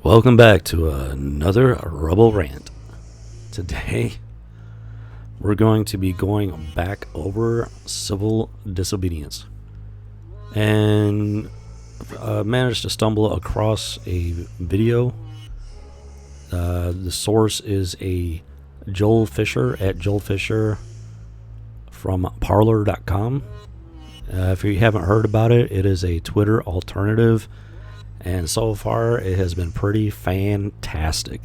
Welcome back to another Rebel Rant. Today, we're going to be going back over civil disobedience. And managed to stumble across a video. The source is a Joel Fisher at Joel Fisher from Parler.com. If you haven't heard about it, it is a Twitter alternative. And so far, it has been pretty fantastic.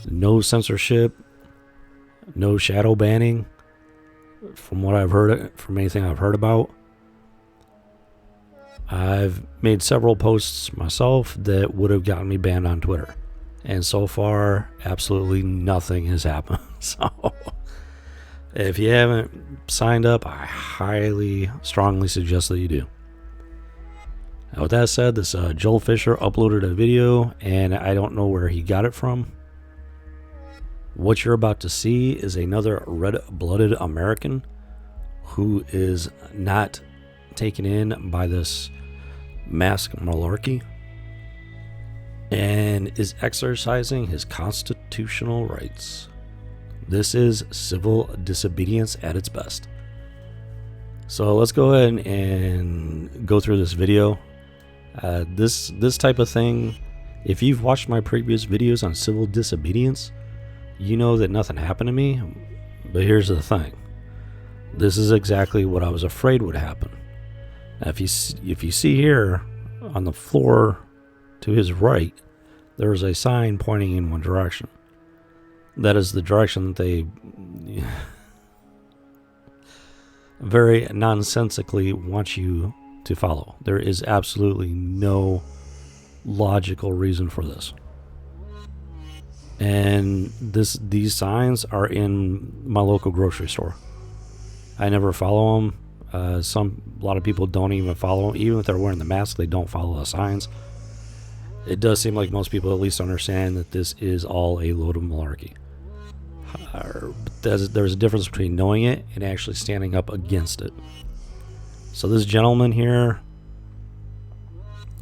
No censorship, no shadow banning, from what I've heard, from anything I've heard about. I've made several posts myself that would have gotten me banned on Twitter. And so far, absolutely nothing has happened. So, if you haven't signed up, I highly, strongly suggest that you do. Now, with that said, this Joel Fisher uploaded a video, and I don't know where he got it from. What you're about to see is another red-blooded American who is not taken in by this mask malarkey and is exercising his constitutional rights. This is civil disobedience at its best. So let's go ahead and go through this video. This type of thing, if you've watched my previous videos on civil disobedience, you know that nothing happened to me. But here's the thing. This is exactly what I was afraid would happen. Now, if you see here on the floor to his right, there is a sign pointing in one direction. That is the direction that they very nonsensically want you to follow. There is absolutely no logical reason for this. And these signs are in my local grocery store. I never follow them. A lot of people don't even follow them. Even if they're wearing the mask, they don't follow the signs. It does seem like most people at least understand that this is all a load of malarkey. There's a difference between knowing it and actually standing up against it. So this gentleman here,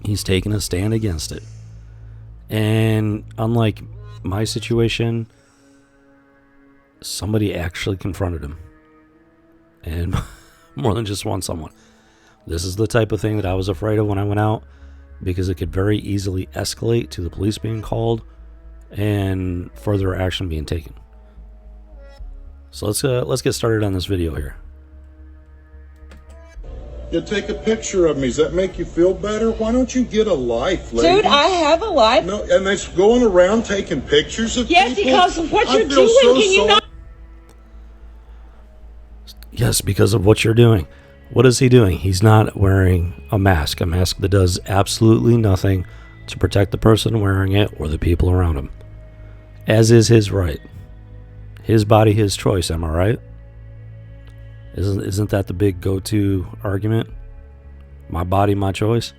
he's taking a stand against it. And unlike my situation, somebody actually confronted him. And more than just someone. This is the type of thing that I was afraid of when I went out, because it could very easily escalate to the police being called and further action being taken. So let's get started on this video here. You take a picture of me. Does that make you feel better? Why don't you get a life, lady? Dude, I have a life. No, and they're going around taking pictures of yes, people? Yes, because of what you're doing. So Can you not? Yes, because of what you're doing. What is he doing? He's not wearing a mask that does absolutely nothing to protect the person wearing it or the people around him. As is his right. His body, his choice, am I right? Isn't that the big go-to argument? My body, my choice?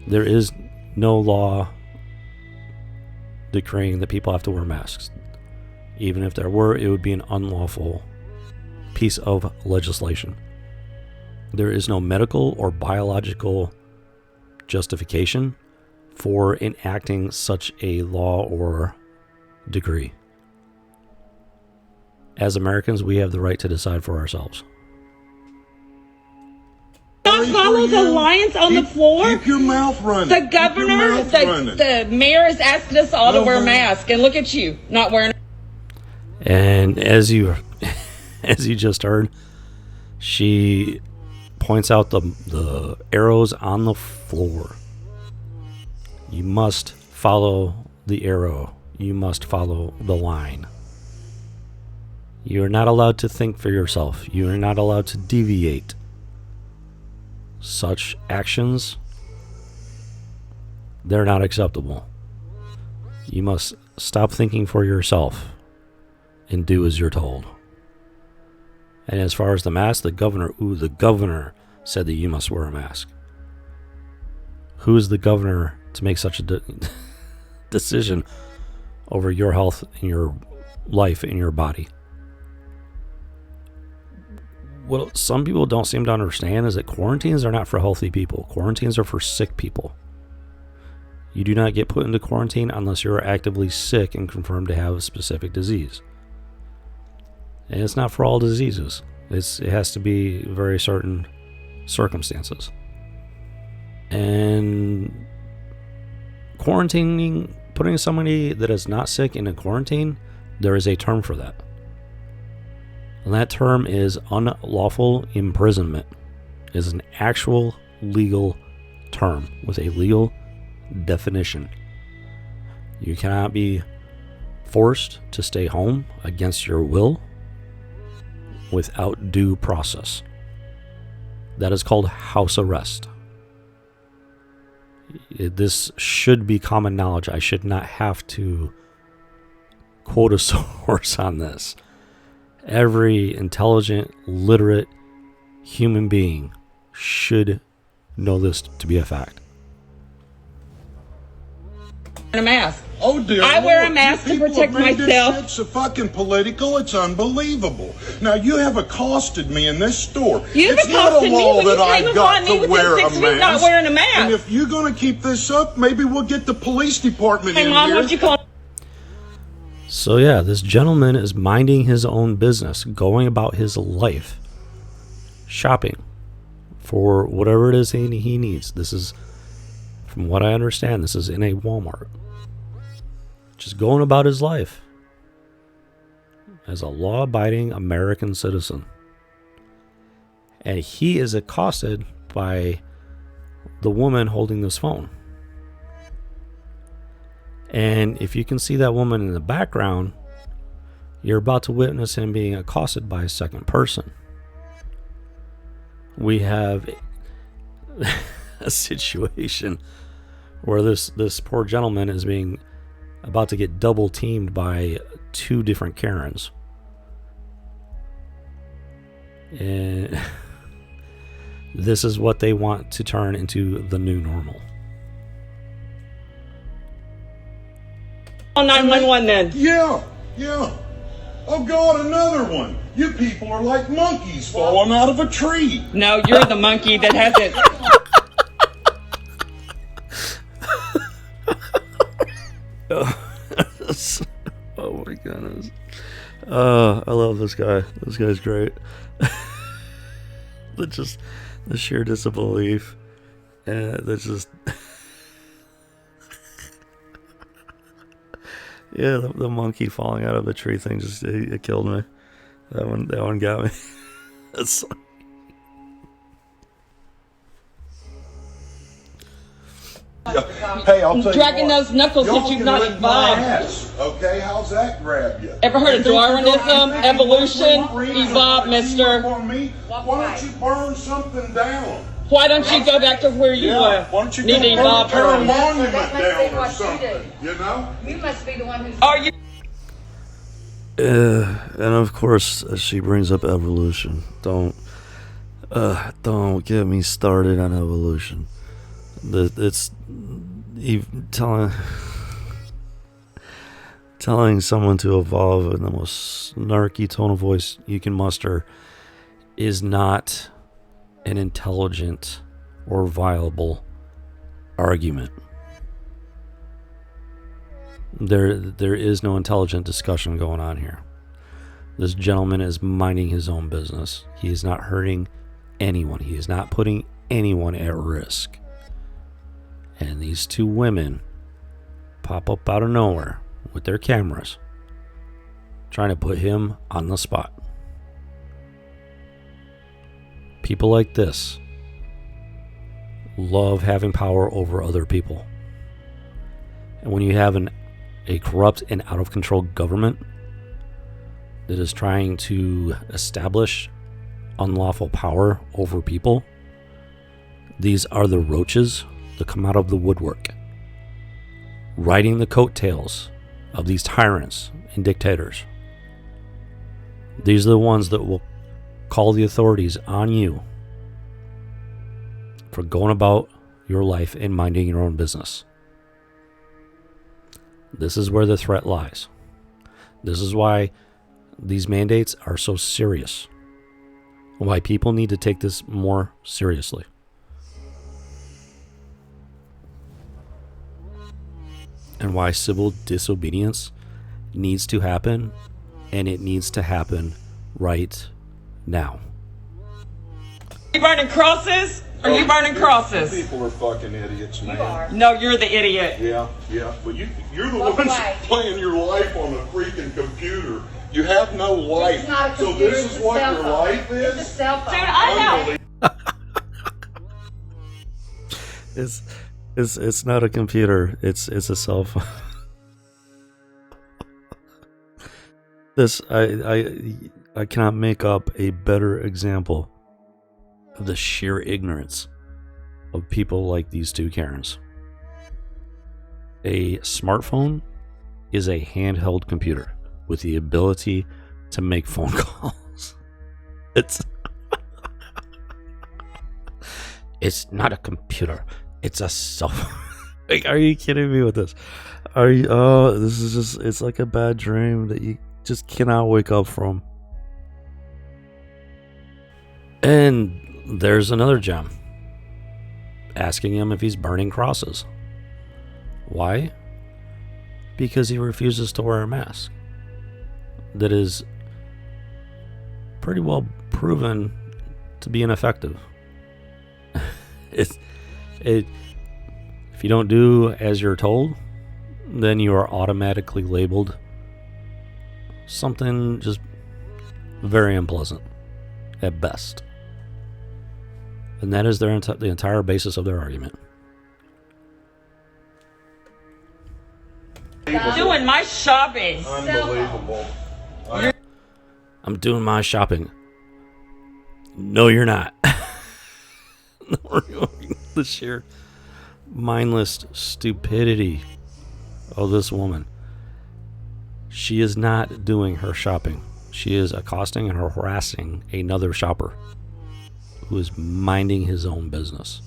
There is no law decreeing that people have to wear masks. Even if there were, it would be an unlawful piece of legislation. There is no medical or biological justification for enacting such a law or decree. As Americans, we have the right to decide for ourselves. Don't follow the lines on the floor. Keep your mouth running. The governor, the mayor has asked us all to wear masks, and look at you, not wearing. And as you just heard, she points out the arrows on the floor. You must follow the arrow. You must follow the line. You are not allowed to think for yourself. You are not allowed to deviate. Such actions, they're not acceptable. You must stop thinking for yourself and do as you're told. And as far as the mask, the governor said that you must wear a mask. Who is the governor to make such a decision over your health and your life and your body? What some people don't seem to understand is that quarantines are not for healthy people. Quarantines are for sick people. You do not get put into quarantine unless you are actively sick and confirmed to have a specific disease. And it's not for all diseases. It has to be very certain circumstances. And quarantining, putting somebody that is not sick in a quarantine, there is a term for that. And that term is unlawful imprisonment. It is an actual legal term with a legal definition. You cannot be forced to stay home against your will without due process. That is called house arrest. This should be common knowledge. I should not have to quote a source on this. Every intelligent, literate human being should know this to be a fact. A mask. Oh dear I wear a Lord, mask you to people protect have made myself. This shit so fucking political, it's unbelievable. Now you have accosted me in this store. You've It's not a accosted me law when that you I came got upon me to within wear 6 a feet not mask. wearing a mask. And if you're going to keep this up, maybe we'll get the police department Hey, in Mom, here. what'd you call? So yeah, this gentleman is minding his own business, going about his life, shopping for whatever it is he needs. This is, from what I understand, this is in a Walmart. Just going about his life as a law-abiding American citizen. And he is accosted by the woman holding this phone. And if you can see that woman in the background, you're about to witness him being accosted by a second person. We have a situation where this poor gentleman is being about to get double teamed by two different Karens. And this is what they want to turn into the new normal. 911 then. Yeah. Oh God, another one. You people are like monkeys falling out of a tree. No, you're the monkey that has it. Oh my goodness. I love this guy. This guy's great. The sheer disbelief. And that's just yeah, the monkey falling out of a tree thing just it killed me. That one got me. That's Hey, I'll tell Dragging you what. those knuckles Y'all that you've can not lick my evolved. ass, okay? How's that grab you? Ever heard of Darwinism, evolution? Evolve, Evolve, mister. Why don't you burn something down? Why don't you go back to where you were? Why don't you Need to go evolve tear a first. monument That must be down or what you something, you know? You must be the one who's. Are you? and of course she brings up evolution. Don't get me started on evolution. It's telling someone to evolve in the most snarky tone of voice you can muster is not an intelligent or viable argument. There is no intelligent discussion going on here. This gentleman is minding his own business. He is not hurting anyone. He is not putting anyone at risk. And these two women pop up out of nowhere with their cameras, trying to put him on the spot. People like this love having power over other people. And when you have a corrupt and out of control government that is trying to establish unlawful power over people, these are the roaches that come out of the woodwork, riding the coattails of these tyrants and dictators. These are the ones that will call the authorities on you for going about your life and minding your own business. This is where the threat lies. This is why these mandates are so serious. Why people need to take this more seriously. and why civil disobedience needs to happen, and it needs to happen right now. You burning crosses? Are you burning crosses? People are fucking idiots, man. You are. No, you're the idiot. Yeah. Well, you're the ones playing your life on a freaking computer. You have no life. It's not a so computer, this is what your life is? It's a cell phone. Dude, I know. It's not a computer. It's a cell phone. I cannot make up a better example of the sheer ignorance of people like these two Karens. A smartphone is a handheld computer with the ability to make phone calls. It's not a computer. It's a cell phone. Like, are you kidding me with this? This is just, it's like a bad dream that you just cannot wake up from. And there's another gem. Asking him if he's burning crosses. Why? Because he refuses to wear a mask. That is pretty well proven to be ineffective. If you don't do as you're told, then you are automatically labeled something just very unpleasant at best. And that is the entire basis of their argument. Doing my shopping. Unbelievable. I'm doing my shopping. No, you're not. The sheer mindless stupidity of this woman. She is not doing her shopping. She is accosting and harassing another shopper who is minding his own business,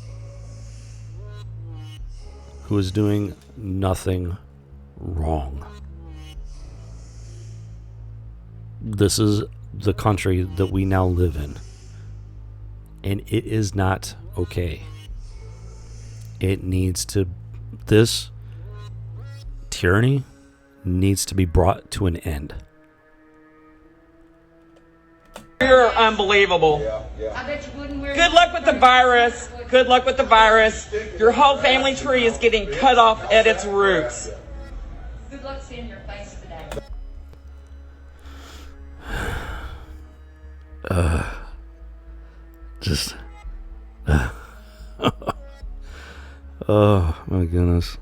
who is doing nothing wrong. This is the country that we now live in, and it is not okay. This tyranny needs to be brought to an end. You're unbelievable. Yeah. I bet you wouldn't wear. Good luck with the virus. Good luck with the virus. Your whole family tree is getting cut off at its roots. Good luck seeing your face today. Oh my goodness.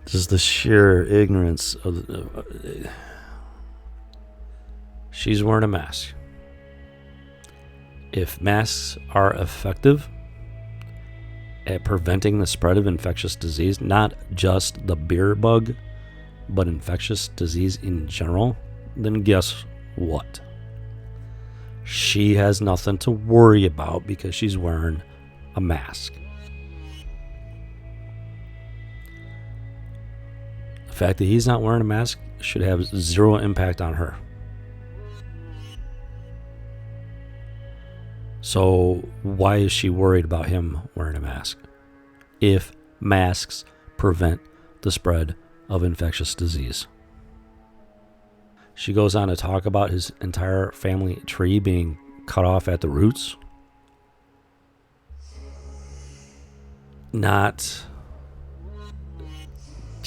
Just the sheer ignorance of she's wearing a mask. If masks are effective at preventing the spread of infectious disease, not just the beer bug, but infectious disease in general, then guess what? She has nothing to worry about because she's wearing a mask. The fact that he's not wearing a mask should have zero impact on her. So why is she worried about him wearing a mask if masks prevent the spread of infectious disease? She goes on to talk about his entire family tree being cut off at the roots. Not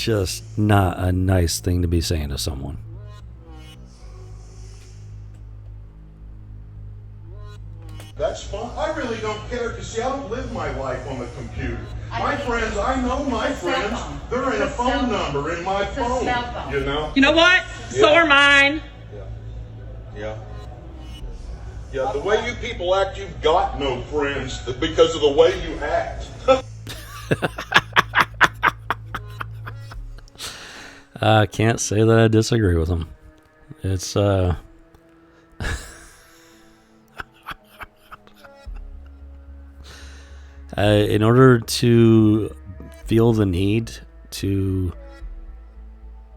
a nice thing to be saying to someone. That's fine. I really don't care because, see, I don't live my life on the computer. My friends, I know my friends. They're in a phone number in my phone. You know? You know what? So are mine. Yeah, the way you people act, you've got no friends because of the way you act. I can't say that I disagree with him. It's in order to feel the need to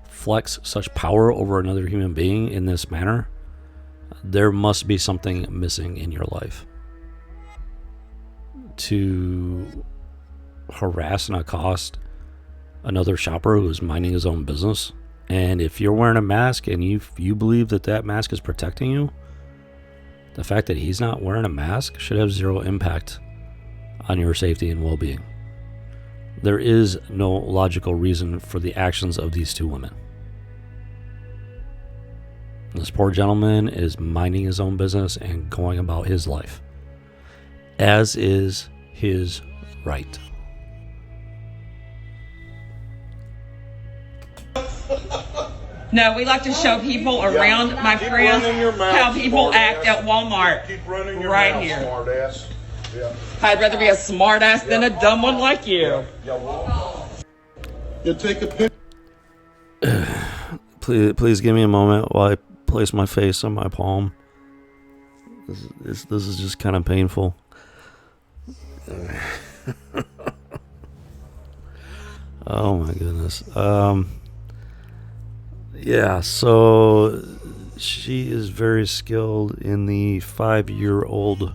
flex such power over another human being in this manner, there must be something missing in your life. To harass and accost another shopper who's minding his own business. And if you're wearing a mask and you believe that mask is protecting you, the fact that he's not wearing a mask should have zero impact on your safety and well-being. There is no logical reason for the actions of these two women. This poor gentleman is minding his own business and going about his life, as is his right. No, we like to show people around, my friends, how people act at Walmart. Keep running your right mouth, here. smart ass. Yeah. I'd rather be a smart ass than a dumb one like you. You take a picture. Please give me a moment while I place my face on my palm. This is just kind of painful. Oh my goodness. Yeah, so she is very skilled in the 5-year-old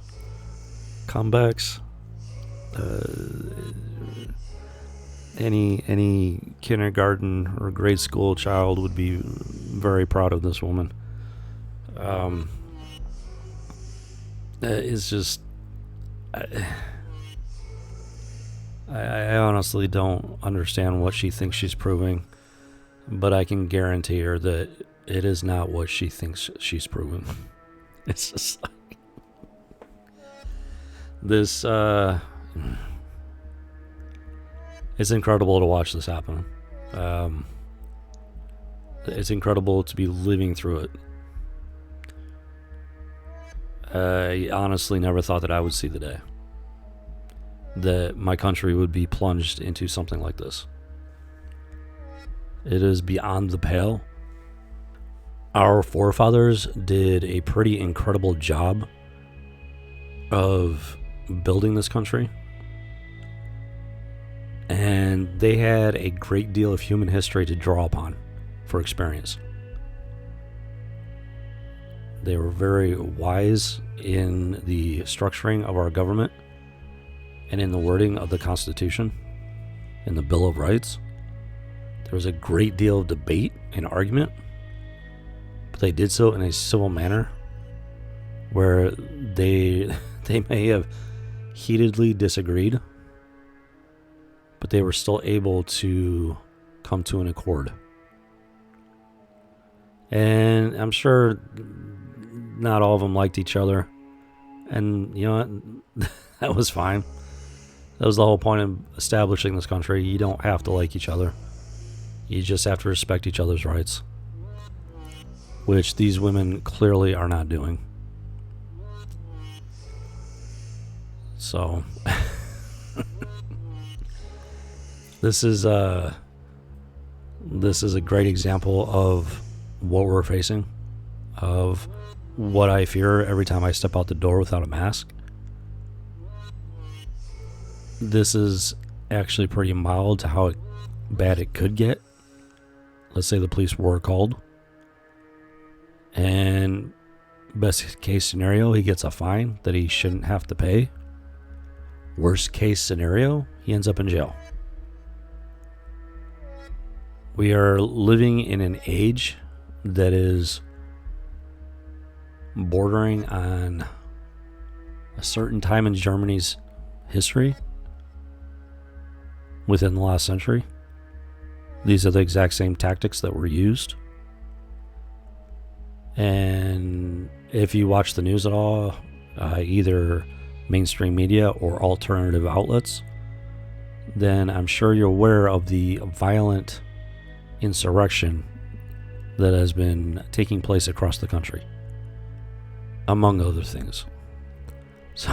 comebacks. Any kindergarten or grade school child would be very proud of this woman. It's just, I honestly don't understand what she thinks she's proving, but I can guarantee her that it is not what she thinks she's proving. It's just like this. It's incredible to watch this happen. It's incredible to be living through it. I honestly never thought that I would see the day that my country would be plunged into something like this. It is beyond the pale. Our forefathers did a pretty incredible job of building this country. And they had a great deal of human history to draw upon for experience. They were very wise in the structuring of our government and in the wording of the Constitution and the Bill of Rights. There was a great deal of debate and argument, but they did so in a civil manner where they may have heatedly disagreed, but they were still able to come to an accord. And I'm sure not all of them liked each other. And you know what? That was fine. That was the whole point of establishing this country. You don't have to like each other. You just have to respect each other's rights, which these women clearly are not doing. So This is a great example of what we're facing, of what I fear every time I step out the door without a mask. This is actually pretty mild to how bad it could get. Let's say the police were called, and best case scenario, he gets a fine that he shouldn't have to pay. Worst case scenario, he ends up in jail. We are living in an age that is bordering on a certain time in Germany's history within the last century. These are the exact same tactics that were used. And if you watch the news at all, either mainstream media or alternative outlets, then I'm sure you're aware of the violent insurrection that has been taking place across the country, among other things. So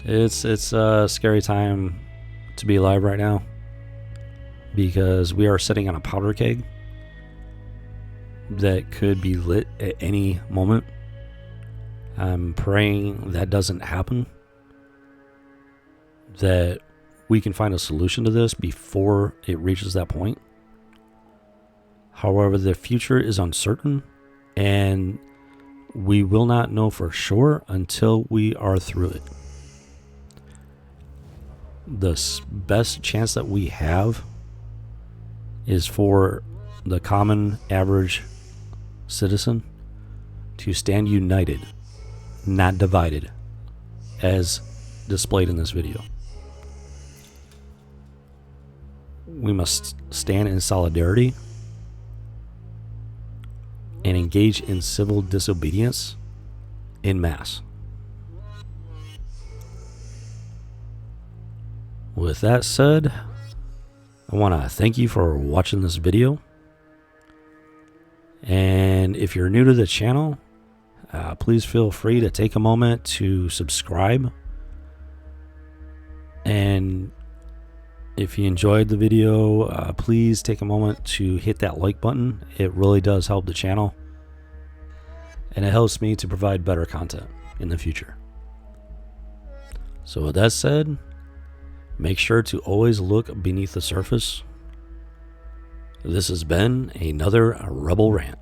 it's a scary time to be alive right now, because we are sitting on a powder keg that could be lit at any moment. I'm praying that doesn't happen, that we can find a solution to this before it reaches that point. However, the future is uncertain, and we will not know for sure until we are through it. the best chance that we have is for the common average citizen to stand united, not divided, as displayed in this video. We must stand in solidarity and engage in civil disobedience en masse. With that said, I want to thank you for watching this video. And if you're new to the channel, please feel free to take a moment to subscribe. And if you enjoyed the video, please take a moment to hit that like button. It really does help the channel, and it helps me to provide better content in the future. So with that said, make sure to always look beneath the surface. This has been another Rebel Rant.